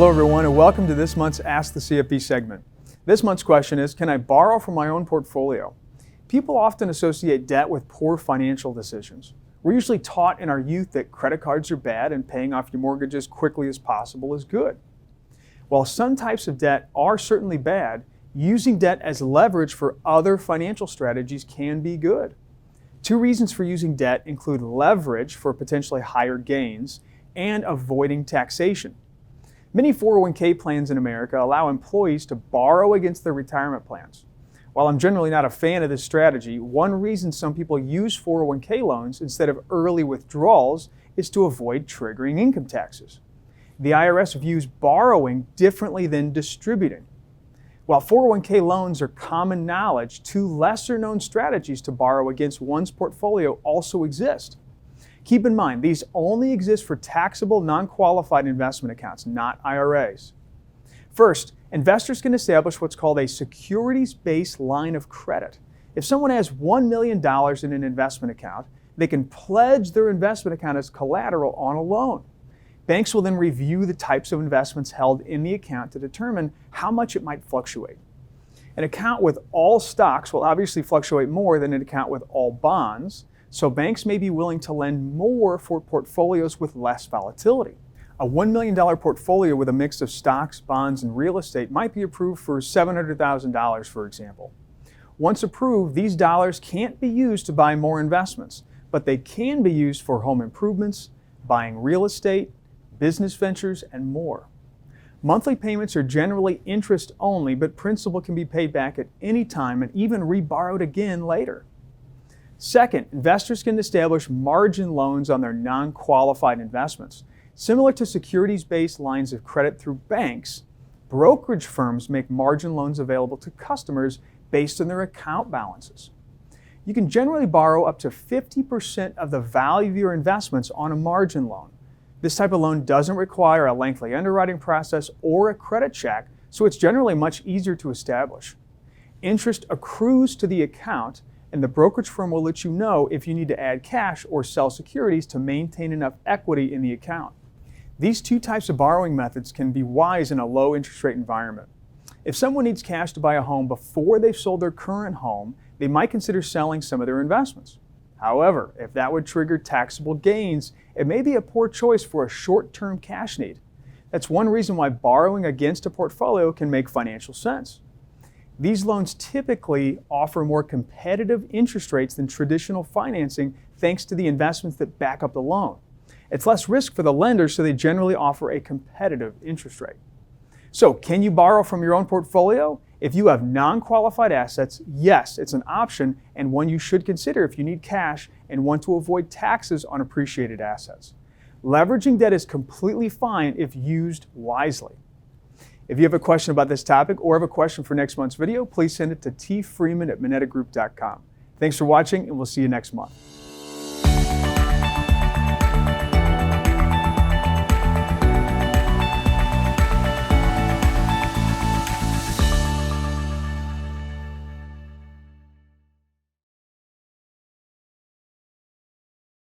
Hello everyone and welcome to this month's Ask the CFP segment. This month's question is, can I borrow from my own portfolio? People often associate debt with poor financial decisions. We're usually taught in our youth that credit cards are bad and paying off your mortgage as quickly as possible is good. While some types of debt are certainly bad, using debt as leverage for other financial strategies can be good. Two reasons for using debt include leverage for potentially higher gains and avoiding taxation. Many 401k plans in America allow employees to borrow against their retirement plans. While I'm generally not a fan of this strategy, one reason some people use 401k loans instead of early withdrawals is to avoid triggering income taxes. The IRS views borrowing differently than distributing. While 401k loans are common knowledge, two lesser-known strategies to borrow against one's portfolio also exist. Keep in mind, these only exist for taxable, non-qualified investment accounts, not IRAs. First, investors can establish what's called a securities-based line of credit. If someone has $1 million in an investment account, they can pledge their investment account as collateral on a loan. Banks will then review the types of investments held in the account to determine how much it might fluctuate. An account with all stocks will obviously fluctuate more than an account with all bonds, so banks may be willing to lend more for portfolios with less volatility. A $1 million portfolio with a mix of stocks, bonds, and real estate might be approved for $700,000, for example. Once approved, these dollars can't be used to buy more investments, but they can be used for home improvements, buying real estate, business ventures, and more. Monthly payments are generally interest only, but principal can be paid back at any time and even reborrowed again later. Second, investors can establish margin loans on their non-qualified investments. Similar to securities-based lines of credit through banks, brokerage firms make margin loans available to customers based on their account balances. You can generally borrow up to 50% of the value of your investments on a margin loan. This type of loan doesn't require a lengthy underwriting process or a credit check, so it's generally much easier to establish. Interest accrues to the account, and the brokerage firm will let you know if you need to add cash or sell securities to maintain enough equity in the account. These two types of borrowing methods can be wise in a low interest rate environment. If someone needs cash to buy a home before they've sold their current home, they might consider selling some of their investments. However, if that would trigger taxable gains, it may be a poor choice for a short-term cash need. That's one reason why borrowing against a portfolio can make financial sense. These loans typically offer more competitive interest rates than traditional financing thanks to the investments that back up the loan. It's less risk for the lender, so they generally offer a competitive interest rate. So, can you borrow from your own portfolio? If you have non-qualified assets, yes, it's an option and one you should consider if you need cash and want to avoid taxes on appreciated assets. Leveraging debt is completely fine if used wisely. If you have a question about this topic or have a question for next month's video, please send it to tfreeman@monettagroup.com. Thanks for watching, and we'll see you next month.